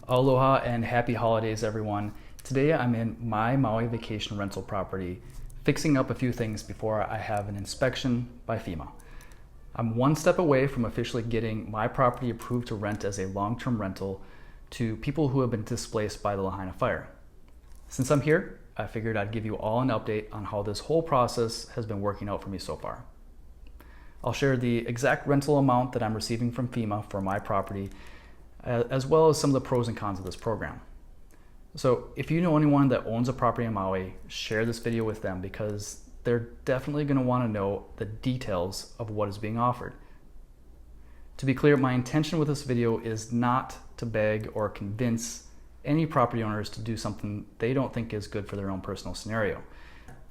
Aloha and happy holidays, everyone. Today I'm in my Maui vacation rental property, fixing up a few things before I have an inspection by FEMA. I'm one step away from officially getting my property approved to rent as a long-term rental to people who have been displaced by the Lahaina Fire. Since I'm here, I figured I'd give you all an update on how this whole process has been working out for me so far. I'll share the exact rental amount that I'm receiving from FEMA for my property, as well as some of the pros and cons of this program. So if you know anyone that owns a property in Maui, share this video with them because they're definitely going to want to know the details of what is being offered. To be clear, my intention with this video is not to beg or convince any property owners to do something they don't think is good for their own personal scenario.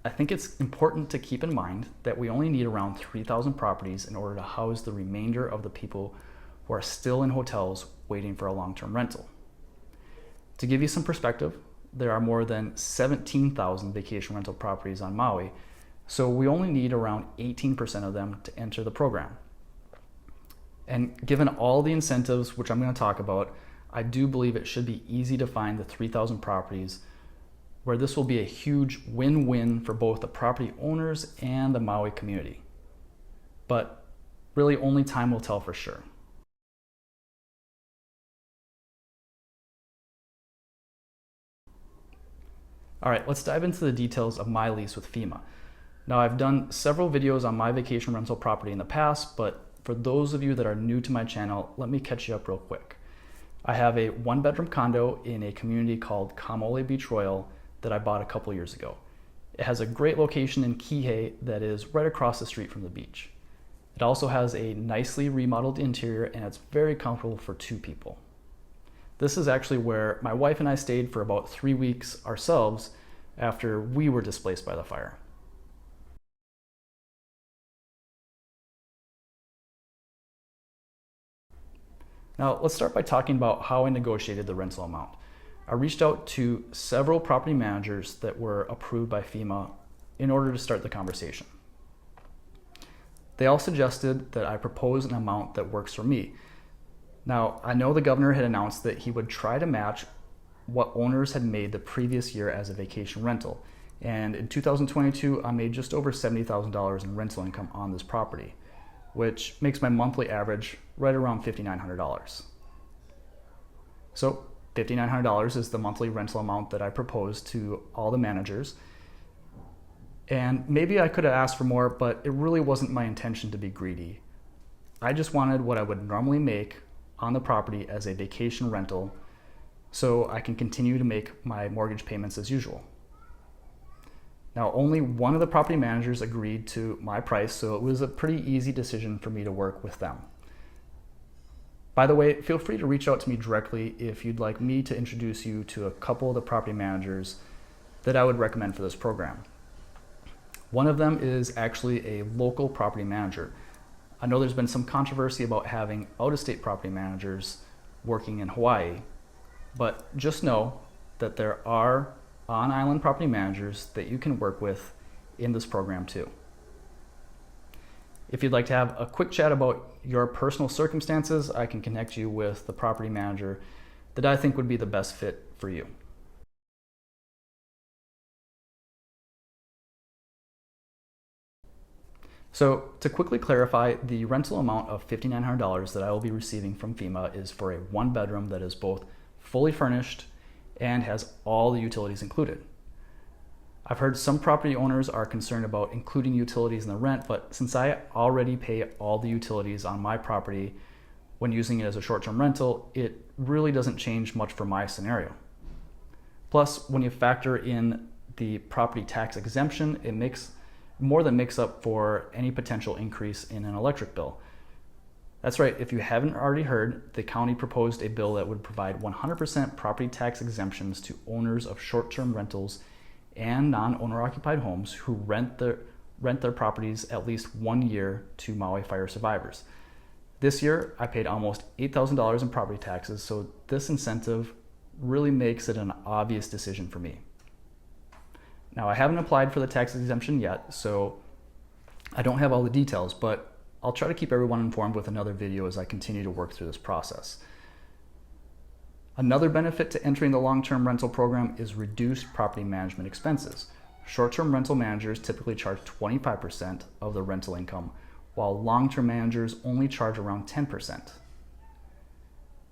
I think it's important to keep in mind that we only need around 3,000 properties in order to house the remainder of the people who are still in hotels waiting for a long-term rental. To give you some perspective, there are more than 17,000 vacation rental properties on Maui, so we only need around 18% of them to enter the program. And given all the incentives, which I'm going to talk about, I do believe it should be easy to find the 3,000 properties where this will be a huge win-win for both the property owners and the Maui community. But really only time will tell for sure. All right, let's dive into the details of my lease with FEMA. Now, I've done several videos on my vacation rental property in the past, but for those of you that are new to my channel, let me catch you up real quick. I have a one-bedroom condo in a community called Kamole Beach Royal that I bought a couple years ago. It has a great location in Kihei that is right across the street from the beach. It also has a nicely remodeled interior and it's very comfortable for 2 people. This is actually where my wife and I stayed for about 3 weeks ourselves after we were displaced by the fire. Now, let's start by talking about how I negotiated the rental amount. I reached out to several property managers that were approved by FEMA in order to start the conversation. They all suggested that I propose an amount that works for me. Now, I know the governor had announced that he would try to match what owners had made the previous year as a vacation rental. And in 2022, I made just over $70,000 in rental income on this property, which makes my monthly average right around $5,900. So $5,900 is the monthly rental amount that I proposed to all the managers. And maybe I could have asked for more, but it really wasn't my intention to be greedy. I just wanted what I would normally make on the property as a vacation rental so I can continue to make my mortgage payments as usual. Now, only one of the property managers agreed to my price, so it was a pretty easy decision for me to work with them. By the way, feel free to reach out to me directly if you'd like me to introduce you to a couple of the property managers that I would recommend for this program. One of them is actually a local property manager. I know there's been some controversy about having out-of-state property managers working in Hawaii, but just know that there are on-island property managers that you can work with in this program too. If you'd like to have a quick chat about your personal circumstances, I can connect you with the property manager that I think would be the best fit for you. So to quickly clarify, the rental amount of $5,900 that I will be receiving from FEMA is for a 1-bedroom that is both fully furnished and has all the utilities included. I've heard some property owners are concerned about including utilities in the rent, but since I already pay all the utilities on my property when using it as a short-term rental, it really doesn't change much for my scenario. Plus, when you factor in the property tax exemption, it more than makes up for any potential increase in an electric bill. That's right, if you haven't already heard, the county proposed a bill that would provide 100% property tax exemptions to owners of short-term rentals and non-owner occupied homes who rent their properties at least 1 year to Maui Fire Survivors. This year, I paid almost $8,000 in property taxes, so this incentive really makes it an obvious decision for me. Now, I haven't applied for the tax exemption yet, so I don't have all the details, but I'll try to keep everyone informed with another video as I continue to work through this process. Another benefit to entering the long-term rental program is reduced property management expenses. Short-term rental managers typically charge 25% of the rental income, while long-term managers only charge around 10%.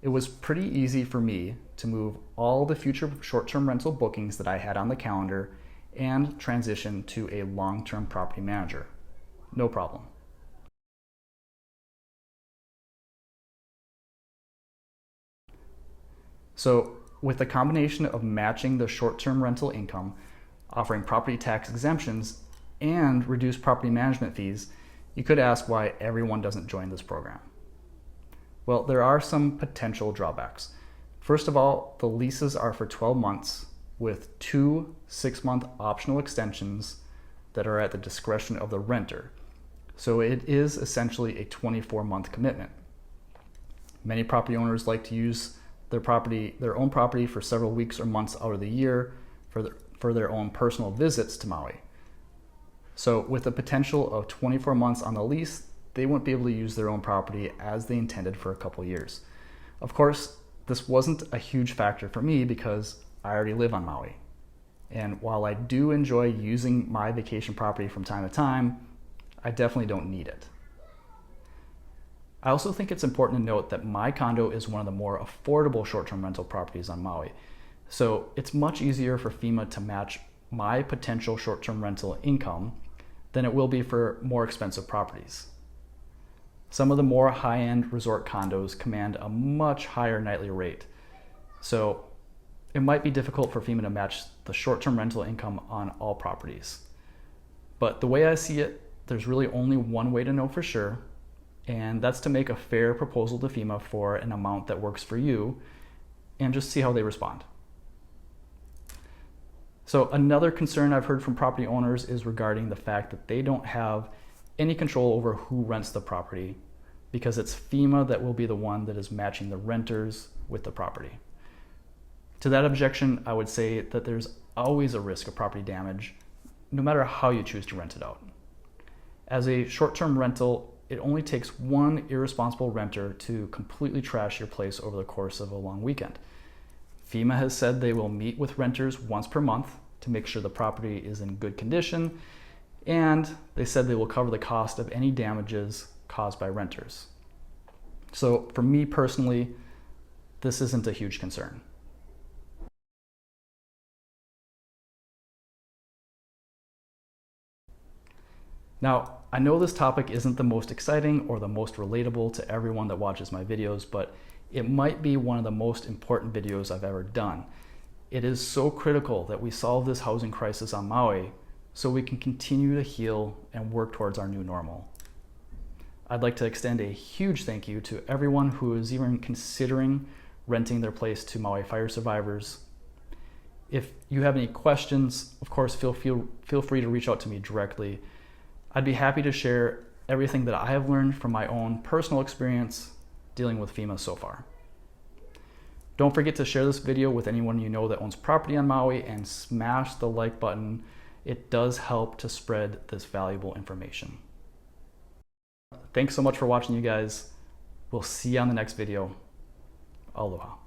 It was pretty easy for me to move all the future short-term rental bookings that I had on the calendar and transition to a long-term property manager. No problem. So with the combination of matching the short-term rental income, offering property tax exemptions, and reduced property management fees, you could ask why everyone doesn't join this program. Well, there are some potential drawbacks. First of all, the leases are for 12 months with 2 6-month optional extensions that are at the discretion of the renter. So it is essentially a 24-month commitment. Many property owners like to use their own property for several weeks or months out of the year for their own personal visits to Maui. So with the potential of 24 months on the lease, they won't be able to use their own property as they intended for a couple years. Of course, this wasn't a huge factor for me because I already live on Maui. And while I do enjoy using my vacation property from time to time, I definitely don't need it. I also think it's important to note that my condo is one of the more affordable short-term rental properties on Maui. So it's much easier for FEMA to match my potential short-term rental income than it will be for more expensive properties. Some of the more high-end resort condos command a much higher nightly rate. So it might be difficult for FEMA to match the short-term rental income on all properties. But the way I see it, there's really only one way to know for sure, and that's to make a fair proposal to FEMA for an amount that works for you and just see how they respond. So another concern I've heard from property owners is regarding the fact that they don't have any control over who rents the property because it's FEMA that will be the one that is matching the renters with the property. To that objection, I would say that there's always a risk of property damage no matter how you choose to rent it out. As a short-term rental, it only takes one irresponsible renter to completely trash your place over the course of a long weekend. FEMA has said they will meet with renters once per month to make sure the property is in good condition, and they said they will cover the cost of any damages caused by renters. So for me personally, this isn't a huge concern. Now, I know this topic isn't the most exciting or the most relatable to everyone that watches my videos, but it might be one of the most important videos I've ever done. It is so critical that we solve this housing crisis on Maui so we can continue to heal and work towards our new normal. I'd like to extend a huge thank you to everyone who is even considering renting their place to Maui Fire Survivors. If you have any questions, of course, feel free to reach out to me directly. I'd be happy to share everything that I have learned from my own personal experience dealing with FEMA so far. Don't forget to share this video with anyone you know that owns property on Maui and smash the like button. It does help to spread this valuable information. Thanks so much for watching, you guys. We'll see you on the next video. Aloha.